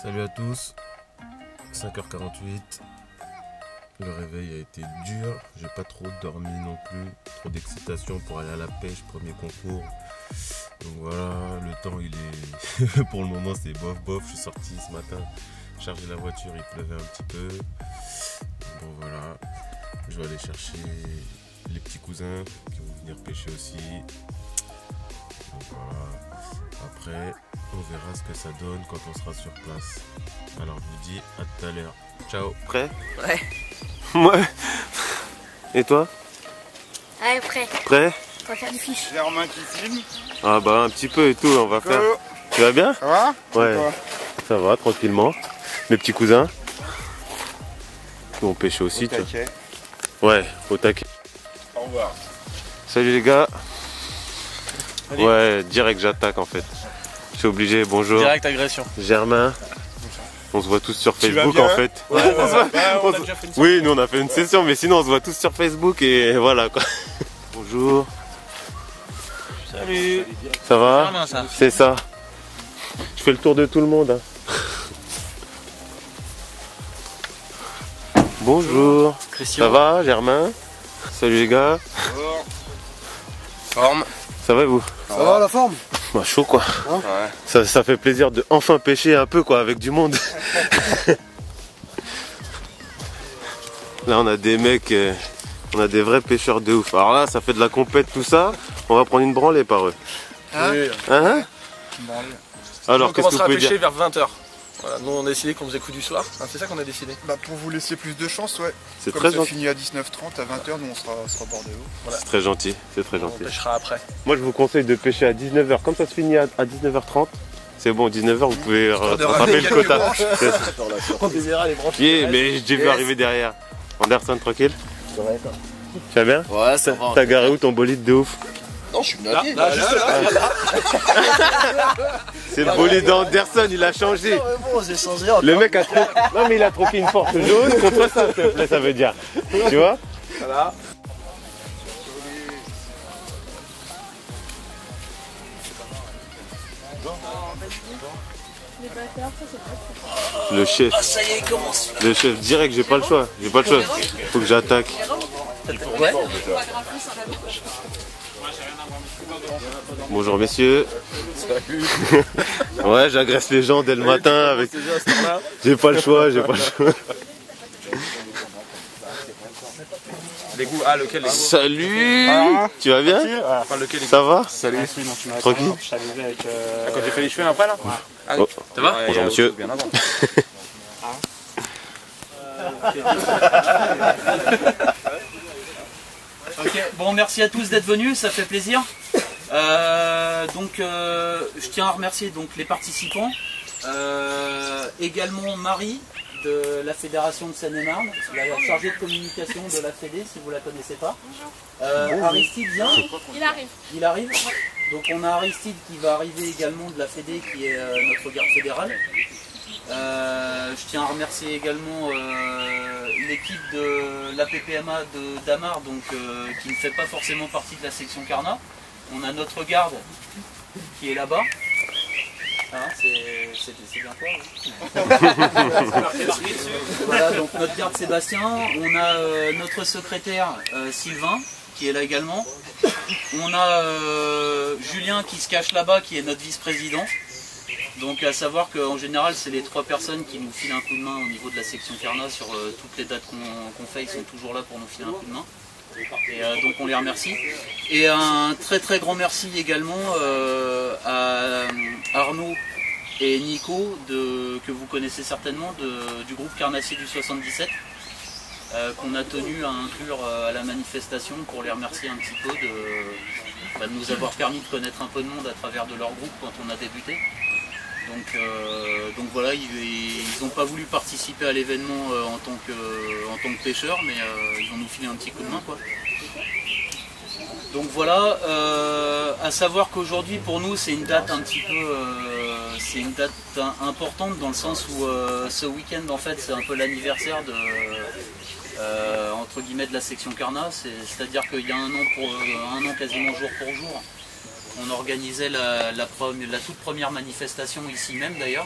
Salut à tous, 5h48, le réveil a été dur, j'ai pas trop dormi non plus, trop d'excitation pour aller à la pêche, premier concours. Donc voilà, le temps il est, pour le moment c'est bof bof, je suis sorti ce matin, charger la voiture, il pleuvait un petit peu. Bon voilà, je vais aller chercher les petits cousins qui vont venir pêcher aussi. Donc voilà, après on verra ce que ça donne quand on sera sur place. Alors je vous dis à tout à l'heure. Ciao. Prêt? Ouais. Ouais. Et toi? Ouais, prêt. Prêt? On va faire du fiche. Germain qui filme. Ah bah un petit peu et tout, on va faire. Tu vas bien? Ça va? Ouais. Ça va, tranquillement. Les petits cousins. Nous on pêche aussi, tu vois. Ouais, au taquet. Au revoir. Salut les gars. Salut. Ouais, direct j'attaque en fait. Je suis obligé, bonjour. Direct agression. Germain. On se voit tous sur Tu vas Facebook bien en fait. Ouais, on a déjà fait une session. Oui, nous on a fait une session, mais sinon on se voit tous sur Facebook et voilà quoi. Bonjour. Salut. Ça va? Germain, ça. C'est ça. Je fais le tour de tout le monde. Hein. Bonjour. Christian. Ça va, Germain? Salut les gars. Bonjour. Forme. Ça va et vous? Ça va la forme? Bah, chaud quoi. Ouais. Ça fait plaisir de enfin pêcher un peu quoi avec du monde. Là on a des mecs, on a des vrais pêcheurs de ouf. Alors là ça fait de la compète tout ça. On va prendre une branlée par eux. Hein? Hein? Alors On qu'est-ce que vous commencera à pouvez pêcher dire? vers 20h. Voilà, nous on a décidé qu'on faisait coup du soir. Hein, c'est ça qu'on a décidé. Bah pour vous laisser plus de chance, ouais. C'est Comme très ça gentil. finit à 19h30, à 20h, nous on sera bordés haut. C'est très gentil, c'est très On gentil. pêchera après. Moi je vous conseille de pêcher à 19h. Comme ça se finit à 19h30. C'est bon, 19h vous pouvez rattraper le quota. On verra les branches. Yeah, mais j'ai vu arriver derrière. Anderson tranquille? Tu vas bien? Ouais, ça va. T'as garé où ton bolide de ouf? Non, je suis là. Là, juste là. C'est le bolide d'Anderson, il a changé. Bon, j'ai changé. Le mec a troqué. Non mais il a troqué une porte jaune contre ça, s'il te plaît, ça veut dire. Tu vois? Voilà. Le chef. Ah, ça y est, il commence. Le chef direct, j'ai pas le choix. J'ai pas le choix. Faut que j'attaque. Ouais. Bonjour messieurs. Ouais, j'agresse les gens dès le matin avec. J'ai pas le choix, j'ai pas le choix. Les goûts, ah, lequel les goûts? Salut. Tu vas bien? Enfin, lequel les goûts? Ça va? Salut. Tranquille? Ah, quand j'ai fait les cheveux après là? Ah, Oh. ça va? Bonjour monsieur. Bien avant. Ok, bon merci à tous d'être venus, ça fait plaisir. Je tiens à remercier donc les participants, également Marie de la Fédération de Seine-et-Marne, la chargée de communication de la Fédé si vous la connaissez pas. Aristide vient. Il arrive. Donc on a Aristide qui va arriver également de la Fédé qui est notre garde fédérale. Je tiens à remercier également l'équipe de la PPMA de Damar, donc, qui ne fait pas forcément partie de la section Carnat. On a notre garde qui est là-bas. Hein, c'est bien toi. Voilà, donc notre garde Sébastien. On a notre secrétaire Sylvain qui est là également. On a Julien qui se cache là-bas qui est notre vice-président. Donc à savoir qu'en général c'est les trois personnes qui nous filent un coup de main au niveau de la section Carnat sur toutes les dates qu'on fait, ils sont toujours là pour nous filer un coup de main. Et donc on les remercie. Et un très très grand merci également à Arnaud et Nico que vous connaissez certainement du groupe Carnassier du 77 qu'on a tenu à inclure à la manifestation pour les remercier un petit peu de nous avoir permis de connaître un peu de monde à travers de leur groupe quand on a débuté. Donc voilà, ils n'ont pas voulu participer à l'événement en tant que pêcheurs, mais ils vont nous filer un petit coup de main quoi. Donc voilà, à savoir qu'aujourd'hui pour nous c'est une date un petit peu, c'est une date importante dans le sens où ce week-end en fait c'est un peu l'anniversaire de entre guillemets de la section Carnat, c'est-à-dire qu'il y a un an quasiment jour pour jour. On organisait la toute première manifestation ici même d'ailleurs.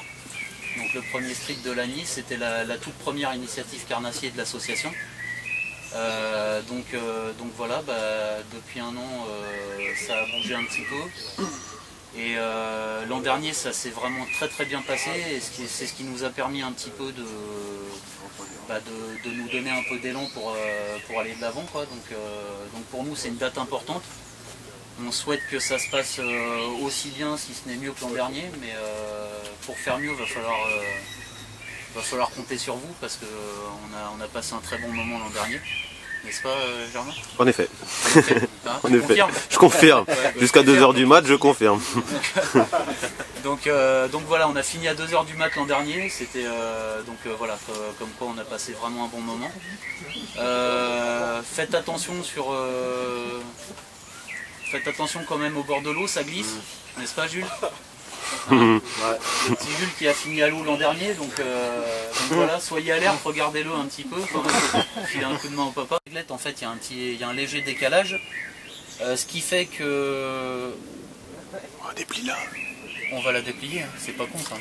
Donc le premier street de l'ANI, c'était la toute première initiative carnassier de l'association. Donc voilà, depuis un an, ça a bougé un petit peu. Et l'an dernier, ça s'est vraiment très bien passé. Et c'est ce qui nous a permis un petit peu de nous donner un peu d'élan pour aller de l'avant. Donc pour nous, c'est une date importante. On souhaite que ça se passe aussi bien, si ce n'est mieux que l'an dernier. Mais pour faire mieux, va falloir compter sur vous parce qu'on a passé un très bon moment l'an dernier. N'est-ce pas, Germain? En effet. Hein, En effet. Je confirme. Jusqu'à 2h du mat, je confirme. Donc voilà, on a fini à 2h du mat l'an dernier. C'était voilà, comme quoi on a passé vraiment un bon moment. Faites attention quand même au bord de l'eau, ça glisse, n'est-ce pas, Jules? C'est Jules qui a fini à l'eau l'an dernier, donc voilà, soyez alerte, regardez-le un petit peu, filer un coup de main au papa. En fait, il y a un léger décalage, ce qui fait que... Oh, déplie-la. On va la déplier, hein. C'est pas con ça.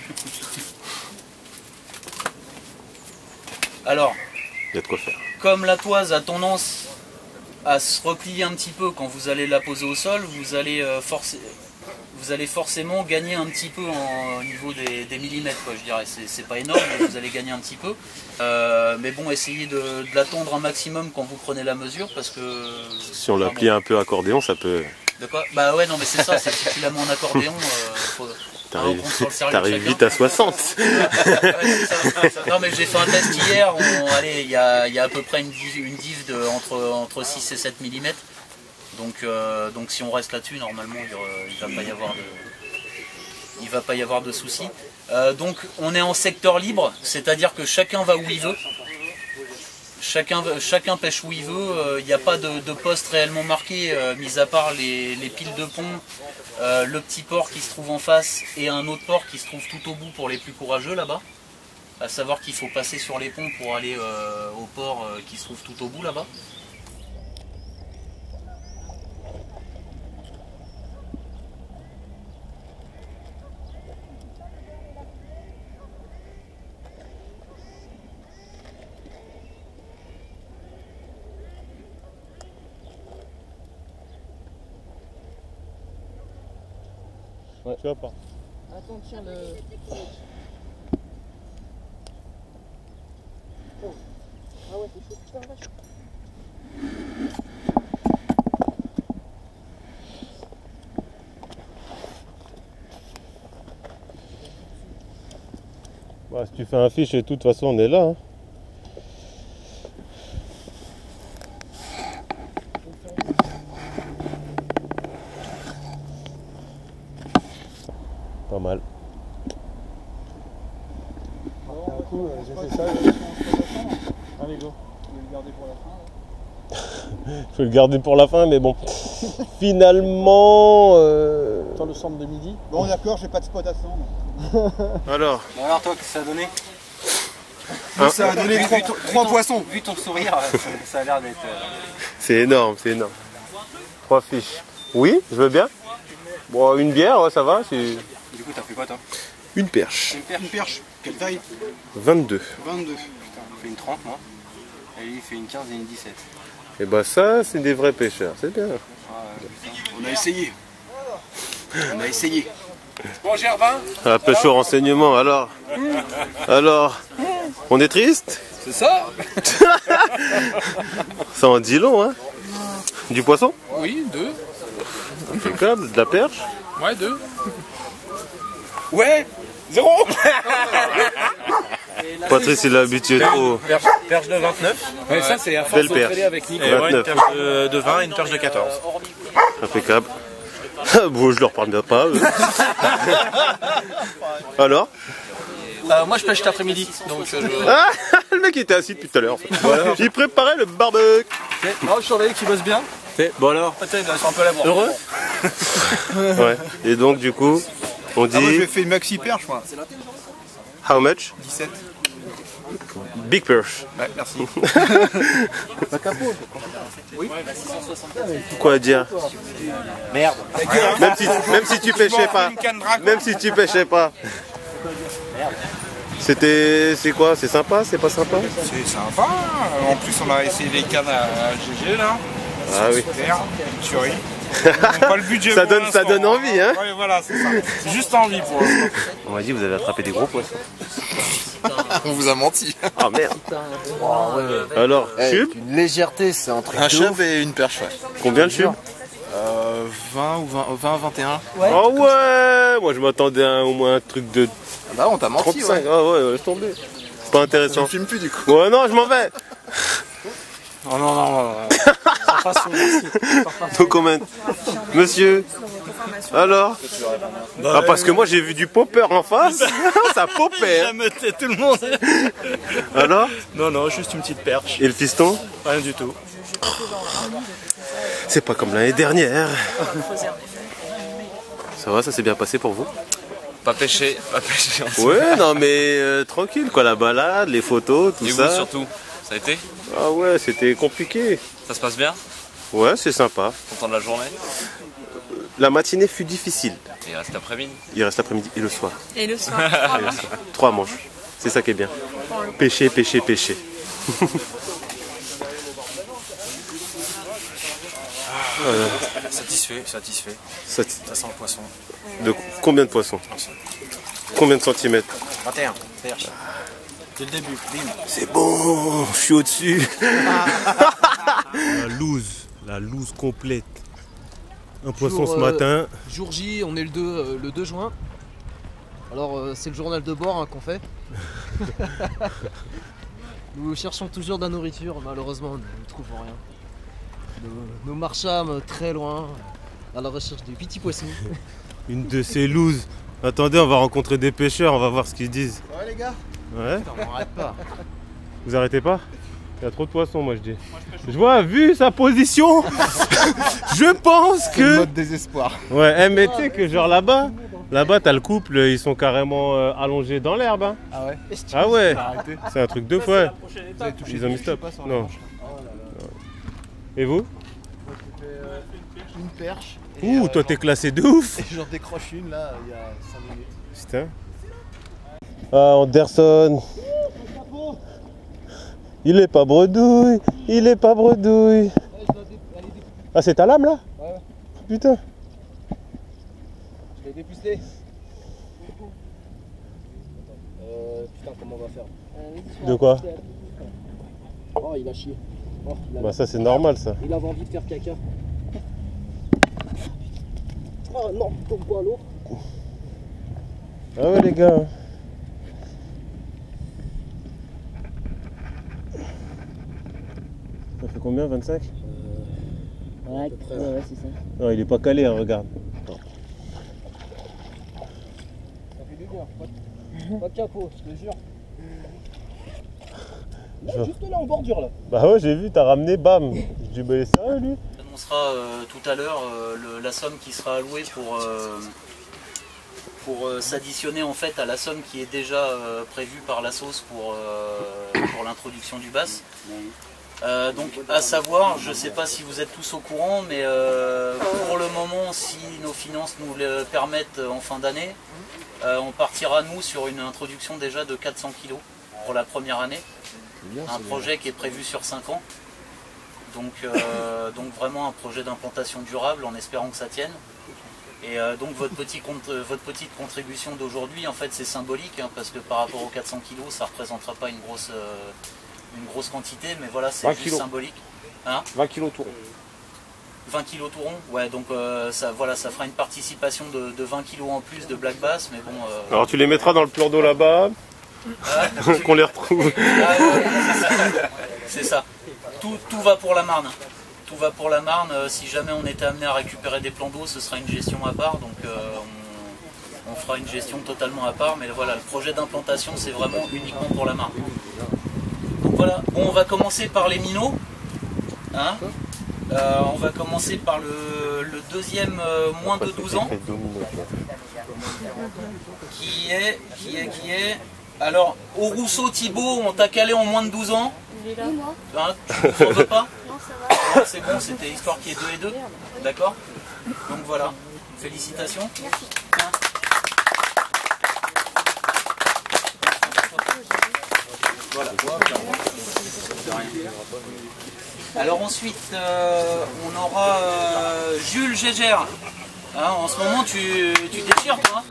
Alors, il y a de quoi faire. Comme la toise a tendance à se replier un petit peu quand vous allez la poser au sol, vous allez forcément gagner un petit peu au niveau des millimètres, quoi, je dirais. C'est pas énorme, mais vous allez gagner un petit peu. Mais bon, essayez de la tondre un maximum quand vous prenez la mesure, parce que... Si on la plie un peu accordéon, ça peut... De quoi? Bah ouais, non mais c'est ça, si tu la mets en accordéon, t'arrives vite à 60. Ouais, ça. Non mais j'ai fait un test hier, il y a à peu près une div entre 6 et 7 mm. Donc si on reste là-dessus, normalement il va pas y avoir de soucis. Donc on est en secteur libre, c'est-à-dire que chacun va où il veut. Chacun pêche où il veut, il n'y a pas de poste réellement marqué, mis à part les piles de pont, le petit port qui se trouve en face et un autre port qui se trouve tout au bout pour les plus courageux là-bas. À savoir qu'il faut passer sur les ponts pour aller au port qui se trouve tout au bout là-bas. Ouais. Tu vois pas. Attends, tiens le... Oh. Ah ouais, c'est chaud, putain, vache. Bah, si tu fais un fiche et tout, de toute façon on est là. Hein. Pas mal. Du coup, j'ai fait ça. Allez, go. Je vais le garder pour la fin. Faut le garder pour la fin, mais bon. Finalement. Sur le centre de midi. Bon, d'accord, j'ai pas de spot à 100. Alors. Bon alors toi, qu'est-ce que ça a donné? Ça a donné 3 poissons. Vu ton sourire, ça a l'air d'être... C'est énorme, c'est énorme. 3 fiches. Oui, je veux bien. Bon, une bière, ouais, ça va. Du coup, t'as fait quoi toi? Une perche. Une perche. Quelle taille? 22. 22. Putain, il fait une 30 moi. Et lui il fait une 15 et une 17. Et bah ça, c'est des vrais pêcheurs, c'est bien. On a essayé. On a essayé. Bon, Gervin, La pêche au renseignement, alors. Alors, on est triste? c'est ça? Ça en dit long, hein. Du poisson? Oui, 2. Impeccable, de la perche? Ouais, 2. Ouais, 0. Patrice, il est habitué trop. Perche de 29. Ouais, ça c'est à force Belle de perche. traîner avec Nico. Et ouais, une 29. perche de 20 et une perche de 14. Impeccable. Bon, je leur parle bien pas. Alors? Moi je pêche cet après-midi, donc Ah, le mec était assis depuis tout à l'heure. Voilà. Il préparait le barbecue. non, je surveille qui bosse bien. Bon alors, Peut-être, ils sont un peu à la bourre. heureux? Ouais. Et donc, du coup, on Ah, moi, dit j'ai fait une maxi perche, moi. how much? 17. Big perch. Ouais, merci. Quoi dire? Merde. Même si tu pêchais pas. Même si tu pêchais pas. C'est quoi? C'est sympa? C'est pas sympa? C'est sympa. En plus, on a essayé les cannes à GG là. Ah oui. Super, une tuerie. Pas le budget ça pour donne envie, hein? Ouais, voilà, c'est ça. C'est juste envie pour l'instant. On m'a dit vous avez attrapé des gros poissons. On vous a menti. Ah merde. Oh, ouais. Alors, chub? Une légèreté, c'est un truc. Un chub et une perche, ouais. Combien le chub? 20 ou 20, 21. Ouais. Oh ouais. Moi je m'attendais à au moins un truc de... Ah bah on t'a menti. 35. Ouais. Ah ouais, laisse tomber. C'est pas intéressant. Je ne filme plus du coup. Ouais non, je m'en vais. Oh non, non, non. Sans façon, merci. Donc combien? Monsieur? Alors? Ah parce que moi j'ai vu du popper en face. Ça popait. Ça me tait tout le monde. Alors? Non, non, juste une petite perche. Et le fiston? Rien du tout. C'est pas comme l'année dernière. Ça va, ça s'est bien passé pour vous? Pas pêché, pas pêché. Ouais, non mais tranquille quoi, la balade, les photos, tout Et ça. vous surtout, ça a été? Ah ouais, c'était compliqué. Ça se passe bien? Ouais, c'est sympa. Content de la journée? La matinée fut difficile. Et il reste l'après-midi? Il reste l'après-midi et le soir. Et le soir. 3 manches. C'est ça qui est bien. Pêcher, pêcher, pêcher. Satisfait, satisfait. Ça sent le poisson. De combien de poissons? Combien de centimètres? 21, perche. Dès le début, bim. C'est bon, je suis au-dessus. La loose complète. Un poisson ce matin. Jour J, on est le 2 juin. Alors c'est le journal de bord qu'on fait. Nous cherchons toujours de la nourriture, malheureusement nous ne trouvons rien. Nous marchâmes très loin à la recherche des petits poissons. Une de ces looses. Attendez, on va rencontrer des pêcheurs, on va voir ce qu'ils disent. Ouais les gars. Ouais. Putain, on n'arrête pas. Vous arrêtez pas? Il y a trop de poissons, moi je dis. Je vois, vu sa position, je pense que... Le mode désespoir. Ouais, mais tu sais que genre là-bas t'as le couple, ils sont carrément allongés dans l'herbe. Hein. Ah ouais? Ah ouais. C'est un truc de fou. Ouais. Ils ont mis stop. Non. Et vous? Une perche. Ouh, toi t'es classé de ouf. Et j'en décroche une là il y a 5 minutes. Putain. Ah, Anderson. Il est pas bredouille. Il est pas bredouille. Ah, c'est ta lame là? Ouais. Putain. Je l'ai dépucelé. Putain, comment on va faire? De quoi? Oh, il a chié. Oh, bah ça c'est normal ça. Il avait envie de faire caca. Oh non, tombe pas à l'eau. Ah ouais les gars. Ça fait combien? 25? Ouais, c'est ça. Non, il est pas calé, hein, regarde. Ça fait du bien. Pas de capot, je te jure. Là, juste là en bordure là. Bah ouais, j'ai vu, t'as ramené, bam. J'ai dit, bah il est sérieux lui. On annoncera tout à l'heure la somme qui sera allouée pour s'additionner en fait à la somme qui est déjà prévue par la sauce pour l'introduction du bass. Donc à savoir, je ne sais pas si vous êtes tous au courant, mais pour le moment, si nos finances nous le permettent en fin d'année, on partira nous sur une introduction déjà de 400 kg pour la première année. Un projet qui est prévu sur 5 ans. Donc vraiment un projet d'implantation durable en espérant que ça tienne. Et donc votre petite contribution d'aujourd'hui, en fait c'est symbolique, hein, parce que par rapport aux 400 kg, ça ne représentera pas une grosse quantité, mais voilà, c'est juste symbolique. Hein, 20 kg tout rond. 20 kg tout rond, ouais, donc ça fera une participation de 20 kg en plus de black bass, mais bon... Alors tu les mettras dans le plan d'eau là-bas, qu'on les retrouve. C'est ça. Tout va pour la Marne. Tout va pour la Marne. Si jamais on était amené à récupérer des plans d'eau, ce sera une gestion à part, donc on fera une gestion totalement à part, mais voilà, le projet d'implantation, c'est vraiment uniquement pour la Marne. Donc voilà, bon, on va commencer par les minots. Hein, on va commencer par le deuxième moins de 12 ans. Qui est alors, au Rousseau Thibaut, on t'a calé en moins de 12 ans. Hein, tu n'en veux pas? Non, ça va. C'est bon, c'était histoire qu'il y ait 2 et 2. D'accord? Donc voilà, félicitations. Merci. Hein, Voilà. Alors ensuite, on aura Jules Gégère. Hein, en ce moment, tu déchires, toi. Hein.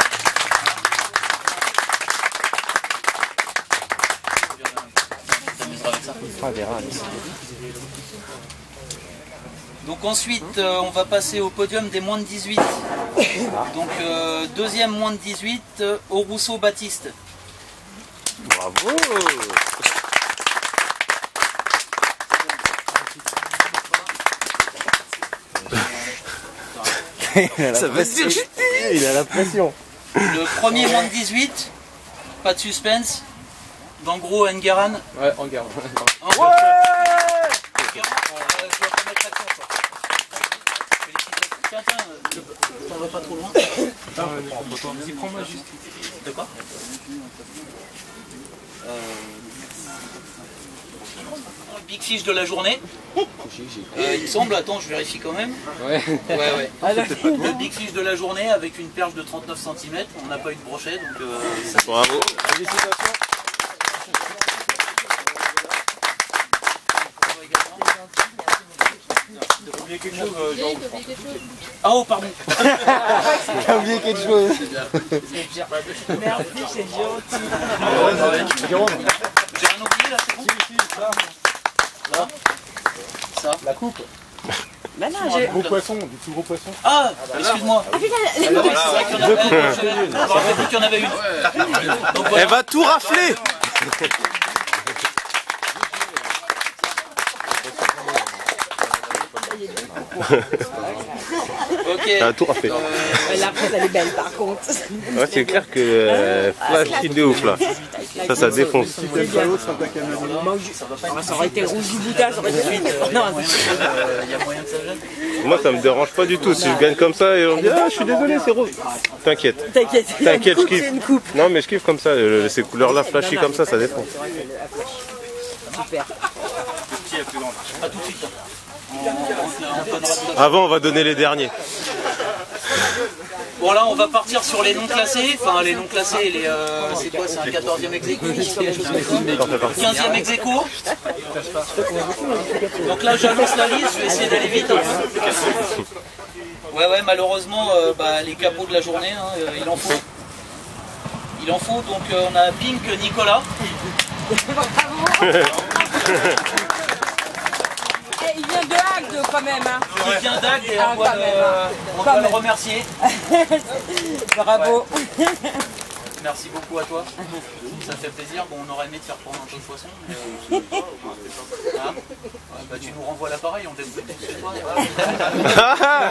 Donc ensuite, on va passer au podium des moins de 18. Donc deuxième moins de 18, au Rousseau Baptiste. Bravo. Ça va se dire, il a la pression. Le premier moins de 18, pas de suspense. Dans gros, Enguerrand. Ouais, Enguerrand. Ouais. Tiens, t'en vas pas trop loin. Vas-y, prends-moi juste. De quoi? Big fiche de la journée. Il me semble, attends, je vérifie quand même. Ouais. Ouais. Le big fiche de la journée avec une perche de 39 cm. On n'a pas eu de brochet, donc ça... Bravo. Félicitations. T'as oublié quelque chose, Jean? Ah oh, pardon. T'as oublié quelque chose. Merci, c'est gentil. J'ai rien oublié là, c'est bon? Là. Ça. La coupe. Bah non, Du gros poisson, du plus gros poisson. Ah, excuse-moi. C'est vrai qu'il y en avait une. Donc, voilà. Elle va tout rafler. Ok. Elle a tout raflé. la presse elle est belle par contre. Ouais, c'est clair que flash de ouf là. Ça défonce. Si t'aimes pas l'autre, ça t'attaque à la Ça aurait été le rouge du boutin, ça aurait été non, Il y a moyen que ça gêne. Moi ça me dérange pas du tout. Si je gagne comme ça et on me dit ah je suis désolé c'est rose. T'inquiète. T'inquiète, Je kiffe. une coupe. Non mais je kiffe comme ça. Ces couleurs là flashy comme ça défonce. Super. Pas tout de suite. Avant on va donner les derniers. Bon là on va partir sur les non classés, enfin les non classés, c'est quoi, c'est un 14e ex-aequo, 15e ex-aequo. Donc là j'annonce la liste, je vais essayer d'aller vite. Ouais malheureusement les capots de la journée, hein, il en faut. Il en faut, donc on a Pink Nicolas. Il vient de Agde quand même. Hein. Il vient d'Agde et on doit le remercier. Bravo. Merci beaucoup à toi. Ça fait plaisir. Bon, on aurait aimé te faire prendre un peu de poisson. Mais tu nous renvoies l'appareil, on déboule tout chez toi.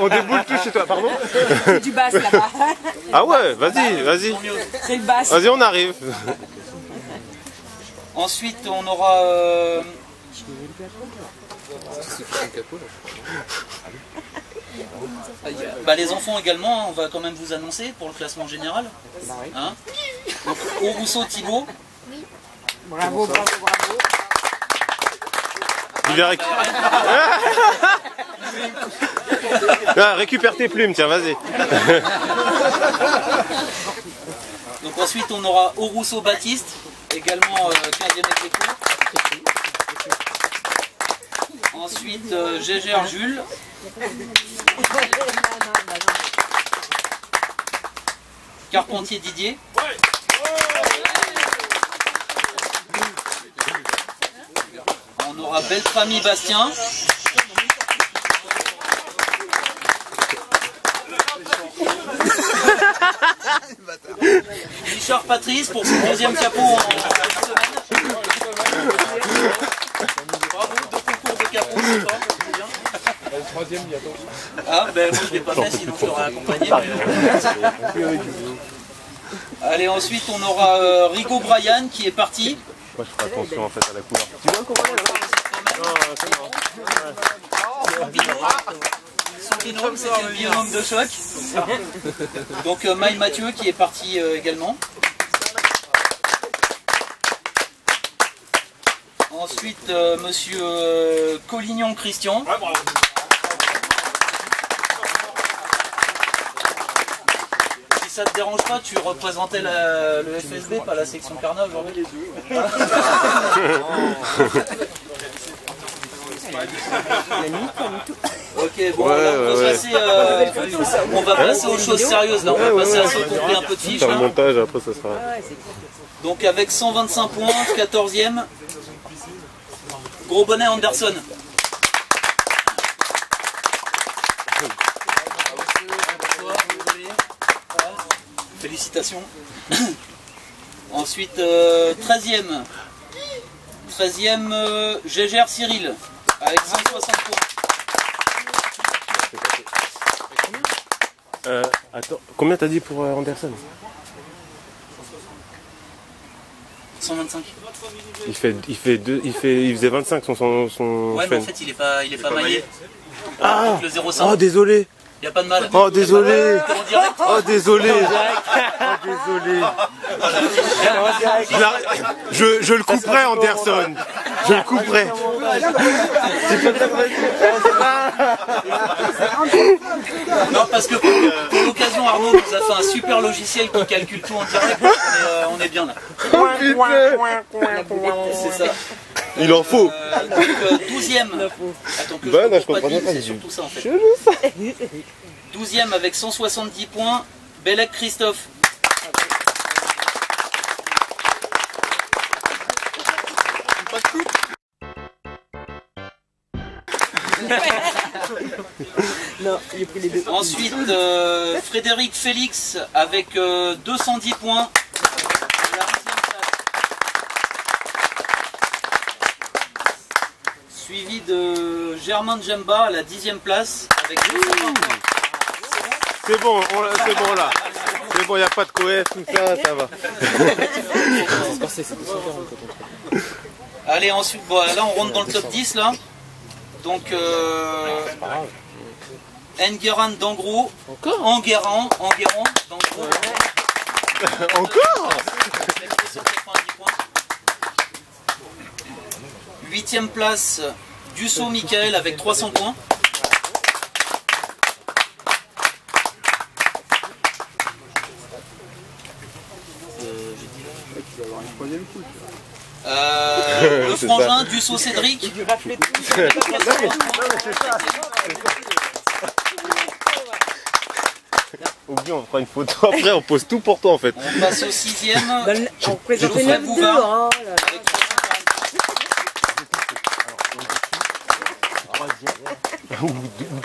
On déboule tout chez toi, pardon. C'est du basse là-bas. Ah ouais, vas-y. C'est le basse. Vas-y, on arrive. Ensuite, on aura... les enfants également, on va quand même vous annoncer pour le classement général. Hein, donc, au Rousseau Thibaut. Bravo. Récupère tes plumes, tiens, vas-y. Donc ensuite on aura au Rousseau Baptiste, également 15e ex-aequo. Ensuite Gégère Jules. Carpentier Didier. On aura Beltrami Bastien. Richard Patrice pour son deuxième capot en semaine. Bravo, 2 concours de capot, c'est fort, c'est bien. Le troisième bientôt. Ah ben moi je l'ai pas fait sinon je l'aurais accompagné. Allez, ensuite on aura Rigo Brian qui est parti. Moi je ferai attention en fait à la couleur. Tu veux encore Son binôme, c'était le binôme de choc. Donc Maï Mathieu qui est parti également. Ensuite monsieur Collignon Christian. ça te dérange pas, tu représentais le FSB, pas la section Carnat aujourd'hui. Ok, bon, Ouais, là, on va passer aux choses sérieuses. Là, on va passer à ceux qui ont pris un peu de fiche. Faire le Là. montage, après ça sera. Donc avec 125 points, 14e, Gros Bonnet Anderson. Félicitations. Ensuite, 13e. 13e, Gégère Cyril, avec 160 points. Attends, combien t'as dit pour Anderson? 125. Il faisait 25 son Ouais, mais en fait, il est pas maillé. Ah, avec le 0,5. oh désolé. Il n'y a pas de mal. Oh désolé. Oh désolé. Oh désolé. Je le couperai Anderson. Je le couperai. Non, parce que pour l'occasion, Arnaud nous a fait un super logiciel qui calcule tout en direct. Et on est bien là. C'est ça. Il en faut. Donc, 12e. Attends que Bah, je non, je comprends pas comprends de pas. c'est surtout ça en fait. Je le sais. 12e avec 170 points, Bellec Christophe. Non, il a pris les deux. Ensuite, Frédéric Félix avec 210 points. La 10e place. Suivi de Germain Djemba à la 10e place avec 220 points. C'est bon, c'est bon là. C'est bon, il n'y a pas de coef, tout ça, ça va. Allez, ensuite, bon, là on rentre dans le top 10 là. Donc, Enguerrand d'Angro. Enguerrand d'Angro. Encore 8e place, Dussault Michael avec 300 points. Le frangin Dussault Cédric. Oublie, on fera une photo après, on pose tout pour toi en fait. On passe au 6e. On présente Geoffrey 9-2. Bouvard. Oh là là. Ou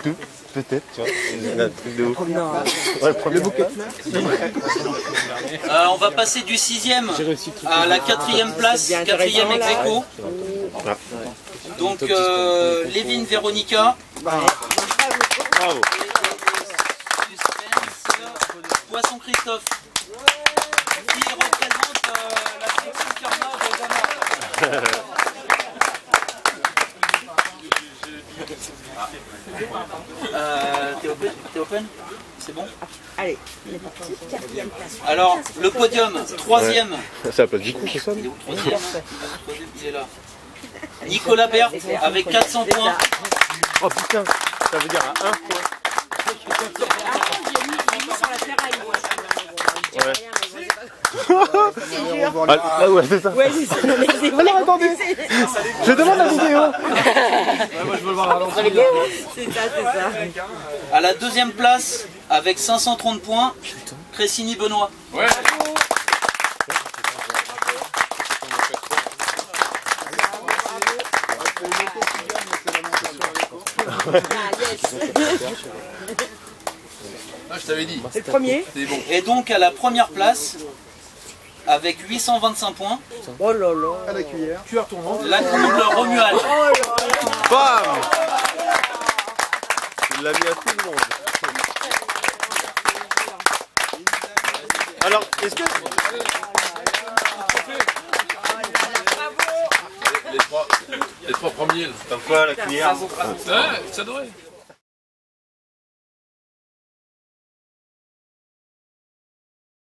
deux, peut-être, tu vois. Un truc de ouf. Non. Ouais, le premier bouquet. On va passer du 6e à la 4e place, 4e ex aequo. Ah. Donc Lévin Véronica. Bravo. Poisson Christophe. Qui représente la section Carnat de Gamard. T'es open? C'est bon? Allez, on est parti. 4e place. Alors, le podium, 3e. C'est la place du coup, c'est ça? Il est où le 3e? Il est là. Nicolas Berthe avec 400 points. Oh putain, ça veut dire à 1 point. Ouais. Ah ouais, c'est ça. Ouais, c'est ça. Alors attendez, je demande la vidéo. Moi je veux le voir à l'entrée. C'est ça, c'est ça. À la 2e place, avec 530 points, Cressini Benoît. Ouais. Ah, je t'avais dit. C'est le premier. Bon. Et donc à la première place, avec 825 points, Oh là là. À la cuillère. Cuillère tournante. la comble Romuald. Bam. Il l'a mis à tout le monde. Alors, est-ce que... Les trois premiers. Comme quoi, la cuillère. Ouais, ça devrait.